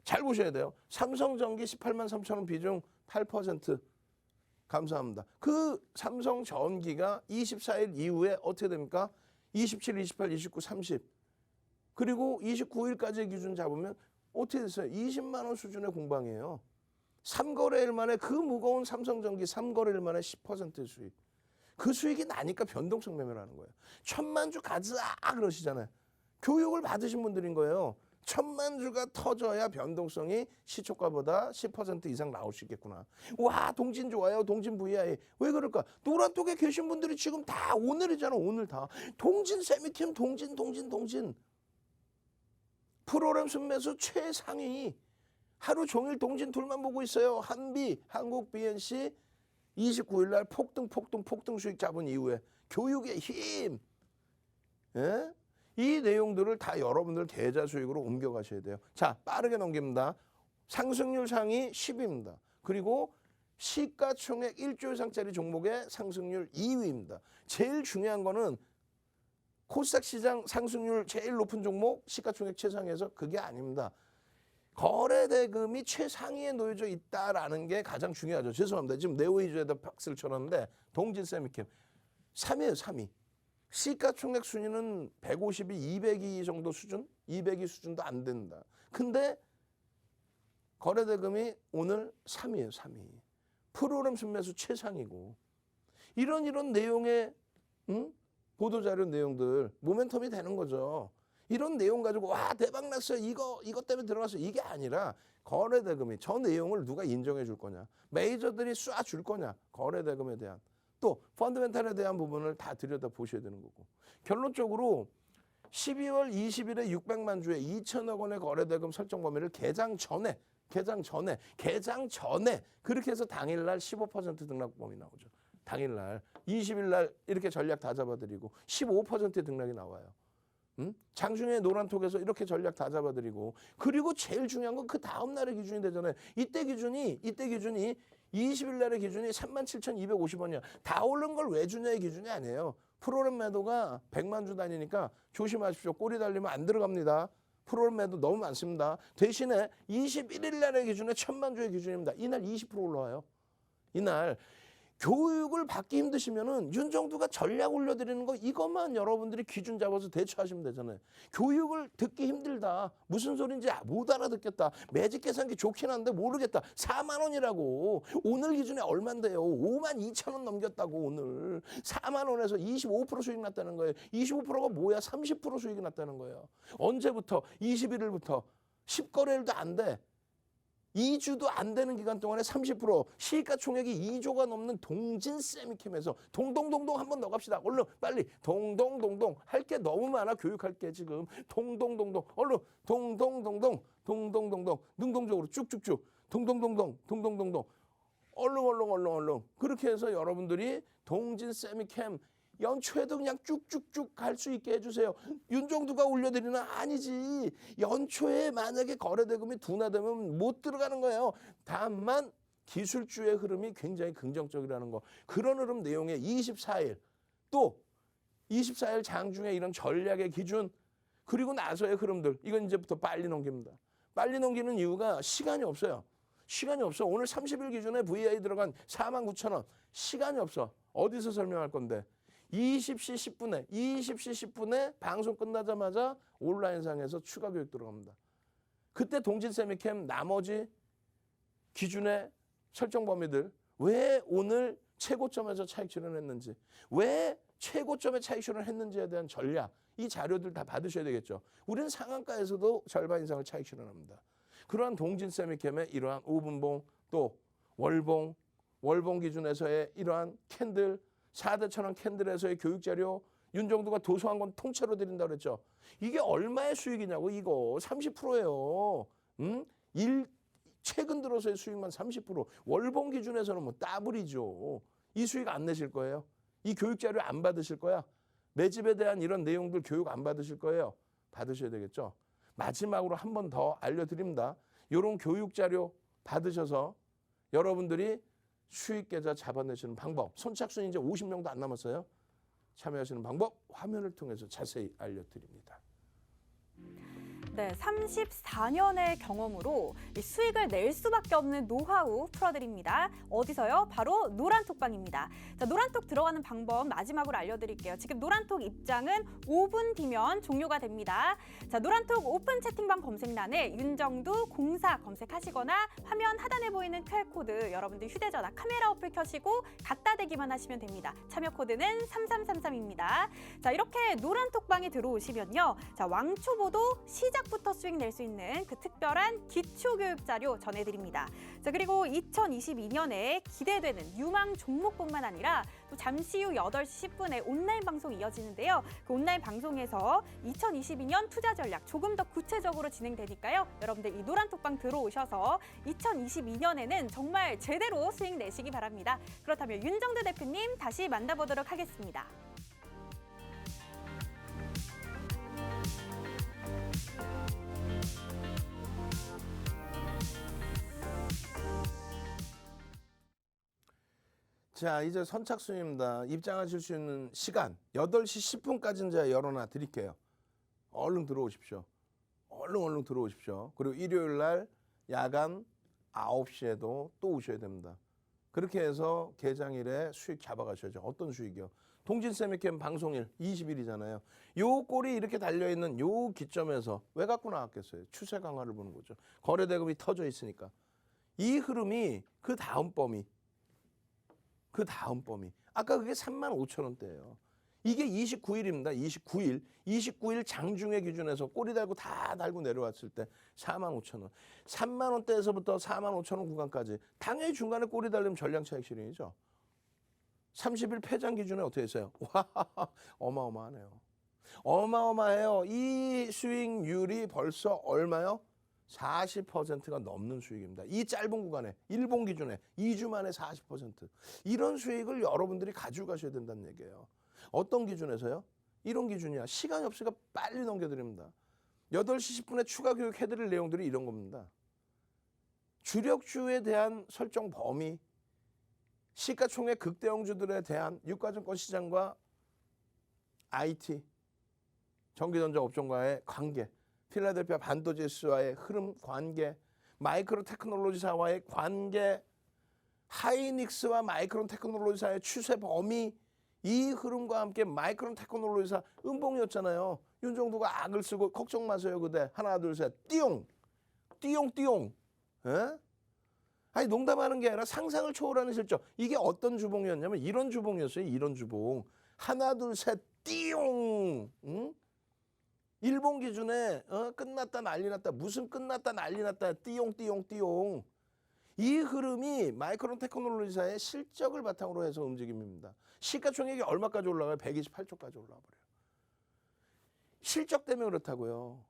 잘 보셔야 돼요. 삼성전기 18만 3천 원 비중 8% 감사합니다. 그 삼성전기가 24일 이후에 어떻게 됩니까? 27, 28, 29, 30 그리고 29일까지 기준 잡으면 어떻게 됐어요? 20만 원 수준의 공방이에요. 3거래일 만에 그 무거운 삼성전기 3거래일 만에 10% 수익. 그 수익이 나니까 변동성 매매라는 거예요. 1000만 주 가자 그러시잖아요. 교육을 받으신 분들인 거예요. 1000만 주가 터져야 변동성이 시초가보다 10% 이상 나올 수 있겠구나. 와, 동진 좋아요. 동진 VI. 왜 그럴까? 노란톡에 계신 분들이 지금 다 오늘이잖아. 오늘 다. 동진 세미캠 동진. 프로그램 순매수 최상위. 하루 종일 동진 둘만 보고 있어요. 한비, 한국 BNC 29일 날 폭등 수익 잡은 이후에 교육의 힘. 예? 이 내용들을 다 여러분들 계좌 수익으로 옮겨가셔야 돼요. 자, 빠르게 넘깁니다. 상승률 상위 10위입니다. 그리고 시가총액 1조 이상짜리 종목의 상승률 2위입니다. 제일 중요한 거는 코스닥 시장 상승률 제일 높은 종목 시가총액 최상위에서 그게 아닙니다. 거래대금이 최상위에 놓여져 있다라는 게 가장 중요하죠. 죄송합니다. 지금 네오이즈에다 박스를 쳐놨는데 동진 세미캠 3위예요. 3위. 시가총액 순위는 152, 202 정도 수준? 200이 수준도 안 된다. 근데 거래대금이 오늘 3위예요. 3위. 프로그램 순매수 최상이고 이런 내용의 보도자료 내용들 모멘텀이 되는 거죠. 이런 내용 가지고 와 대박 났어요. 이것 때문에 들어갔어요. 이게 아니라 거래대금이 저 내용을 누가 인정해 줄 거냐. 메이저들이 쏴 줄 거냐. 거래대금에 대한. 또 펀드멘탈에 대한 부분을 다 들여다 보셔야 되는 거고. 결론적으로 12월 20일에 600만 주에 2천억 원의 거래대금 설정 범위를 개장 전에 그렇게 해서 당일날 15% 등락범위 나오죠. 당일날 20일날 이렇게 전략 다 잡아드리고 15%의 등락이 나와요. 장중에 노란톡에서 이렇게 전략 다 잡아드리고 그리고 제일 중요한 건 그 다음 날의 기준이 되잖아요. 이때 기준이 20일 날의 기준이 37,250원이야. 다 오른 걸 왜 주냐의 기준이 아니에요. 프로그램 매도가 100만 주 단위니까 조심하십시오. 꼬리 달리면 안 들어갑니다. 프로그램 매도 너무 많습니다. 대신에 21일 날의 기준에 1,000만 주의 기준입니다. 이날 20% 올라와요. 이날 교육을 받기 힘드시면은 윤정두가 전략 올려드리는 거 이것만 여러분들이 기준 잡아서 대처하시면 되잖아요. 교육을 듣기 힘들다. 무슨 소린지 못 알아듣겠다. 매직 계산기 좋긴 한데 모르겠다. 4만 원이라고. 오늘 기준에 얼만데요. 5만 2천 원 넘겼다고 오늘. 4만 원에서 25% 수익 났다는 거예요. 25%가 뭐야? 30% 수익이 났다는 거예요. 언제부터? 21일부터. 10거래일도 안 돼. 2주도 안 되는 기간 동안에 30% 시가 총액이 2조가 넘는 동진 세미캠에서 동동동동 한번 더 갑시다. 얼른 빨리 동동동동 할 게 너무 많아. 교육할 게 지금 동동동동 얼른 동동동동 능동적으로 쭉쭉쭉 동동동동 얼른 그렇게 해서 여러분들이 동진 세미캠 연초에도 그냥 쭉쭉쭉 갈 수 있게 해주세요. 윤정두가 올려드리는 아니지. 연초에 만약에 거래대금이 둔화되면 못 들어가는 거예요. 다만 기술주의 흐름이 굉장히 긍정적이라는 거. 그런 흐름 내용에 24일 또 24일 장중에 이런 전략의 기준 그리고 나서의 흐름들 이건 이제부터 빨리 넘깁니다. 빨리 넘기는 이유가 시간이 없어요. 시간이 없어. 오늘 30일 기준에 VI 들어간 49,000원. 시간이 없어. 어디서 설명할 건데. 20시 10분에 방송 끝나자마자 온라인상에서 추가 교육 들어갑니다. 그때 동진 세미캠 나머지 기준의 설정 범위들 왜 오늘 최고점에서 차익 실현했는지 왜 최고점에 차익 실현했는지에 대한 전략 이 자료들 다 받으셔야 되겠죠. 우리는 상한가에서도 절반 이상을 차익 실현합니다. 그러한 동진 세미캠의 이러한 5분봉 또 월봉 기준에서의 이러한 캔들 4대 1,000원 캔들에서의 교육자료 윤정두가 도서한 건 통째로 드린다고 그랬죠. 이게 얼마의 수익이냐고 이거 30%예요. 최근 들어서의 수익만 30%. 월봉 기준에서는 뭐 따블이죠. 이 수익 안 내실 거예요. 이 교육자료 안 받으실 거야. 매집에 대한 이런 내용들 교육 안 받으실 거예요. 받으셔야 되겠죠. 마지막으로 한 번 더 알려드립니다. 이런 교육자료 받으셔서 여러분들이 수익 계좌 잡아내시는 방법. 선착순 이제 50명도 안 남았어요. 참여하시는 방법 화면을 통해서 자세히 알려드립니다. 네, 34년의 경험으로 이 수익을 낼 수밖에 없는 노하우 풀어드립니다. 어디서요? 바로 노란톡방입니다. 자, 노란톡 들어가는 방법 마지막으로 알려드릴게요. 지금 노란톡 입장은 5분 뒤면 종료가 됩니다. 자, 노란톡 오픈 채팅방 검색란에 윤정두 공사 검색하시거나 화면 하단에 보이는 QR코드 여러분들 휴대전화 카메라 어플 켜시고 갖다 대기만 하시면 됩니다. 참여 코드는 3333입니다. 자, 이렇게 노란톡방에 들어오시면요. 자, 왕초보도 시작부터 수익 낼 수 있는 그 특별한 기초교육 자료 전해드립니다. 자, 그리고 2022년에 기대되는 유망 종목뿐만 아니라 또 잠시 후 8시 10분에 온라인 방송이 이어지는데요. 그 온라인 방송에서 2022년 투자 전략 조금 더 구체적으로 진행되니까요. 여러분들 이 노란톡방 들어오셔서 2022년에는 정말 제대로 수익 내시기 바랍니다. 그렇다면 윤정두 대표님 다시 만나보도록 하겠습니다. 자, 이제 선착순입니다. 입장하실 수 있는 시간 8시 10분까지는 제가 열어놔 드릴게요. 얼른 들어오십시오. 얼른 들어오십시오. 그리고 일요일 날 야간 9시에도 또 오셔야 됩니다. 그렇게 해서 개장일에 수익 잡아가셔야죠. 어떤 수익이요? 동진세미캠 방송일 20일이잖아요. 요 꼴이 이렇게 달려있는 요 기점에서 왜 갖고 나왔겠어요? 추세 강화를 보는 거죠. 거래대금이 터져 있으니까. 이 흐름이 그 다음 범위. 아까 그게 35,000원대예요. 이게 29일입니다. 29일 장중에 기준에서 꼬리 달고 다 달고 내려왔을 때 45,000원. 30,000원대에서부터 45,000원 구간까지 당연히 중간에 꼬리 달리면 전량차익 실현이죠. 30일 폐장 기준에 어떻게 했어요? 와, 어마어마하네요. 어마어마해요. 이 수익률이 벌써 얼마요? 40%가 넘는 수익입니다. 이 짧은 구간에 일본 기준에 2주 만에 40%. 이런 수익을 여러분들이 가지고 가셔야 된다는 얘기예요. 어떤 기준에서요? 이런 기준이야. 시간이 없으니까 빨리 넘겨드립니다. 8시 10분에 추가 교육해드릴 내용들이 이런 겁니다. 주력주에 대한 설정 범위, 시가총액 극대형주들에 대한 유가증권 시장과 IT, 전기전자 업종과의 관계, 필라델피아 반도체수와의 흐름 관계, 마이크로 테크놀로지사와의 관계, 하이닉스와 마이크론 테크놀로지사의 추세 범위, 이 흐름과 함께 마이크론 테크놀로지사 음봉이었잖아요. 윤정도가 악을 쓰고 걱정 마세요 그대 하나 둘 셋 띠용 에? 아니 농담하는 게 아니라 상상을 초월하는 실적. 이게 어떤 주봉이었냐면 이런 주봉이었어요. 이런 주봉. 하나 둘 셋 띠용. 응? 일본 기준에 끝났다 난리 났다. 무슨 끝났다 난리 났다. 띠용. 이 흐름이 마이크론 테크놀로지사의 실적을 바탕으로 해서 움직임입니다. 시가총액이 얼마까지 올라가요? 128조까지 올라와버려요. 실적 때문에 그렇다고요.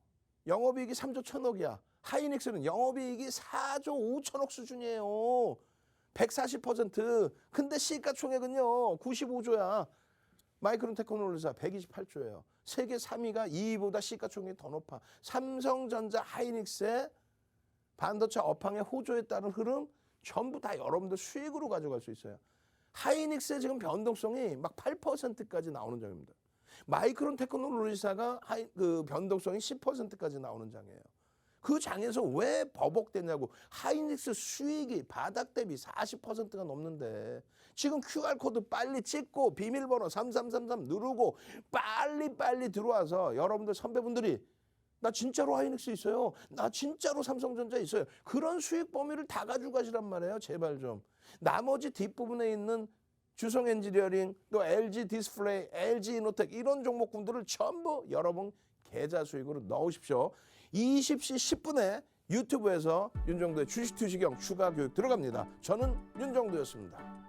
영업이익이 3조 1,000억이야. 하이닉스는 영업이익이 4조 5천억 수준이에요. 140%. 근데 시가총액은요 95조야. 마이크론 테크놀로지사 128조예요. 세계 3위가 2위보다 시가총액이 더 높아. 삼성전자, 하이닉스의 반도체 업황의 호조에 따른 흐름 전부 다 여러분들 수익으로 가져갈 수 있어요. 하이닉스의 지금 변동성이 막 8%까지 나오는 장입니다. 마이크론 테크놀로지사가 그 변동성이 10%까지 나오는 장이에요. 그 장에서 왜 버벅대냐고. 하이닉스 수익이 바닥 대비 40%가 넘는데 지금 QR코드 빨리 찍고 비밀번호 3333 누르고 빨리 들어와서 여러분들 선배분들이 나 진짜로 하이닉스 있어요. 나 진짜로 삼성전자 있어요. 그런 수익 범위를 다 가지고 가시란 말이에요. 제발 좀. 나머지 뒷부분에 있는 주성 엔지니어링, 또 LG 디스플레이, LG 이노텍 이런 종목군들을 전부 여러분 계좌 수익으로 넣으십시오. 20시 10분에 유튜브에서 윤정도의 주식 투시경 추가 교육 들어갑니다. 저는 윤정도였습니다.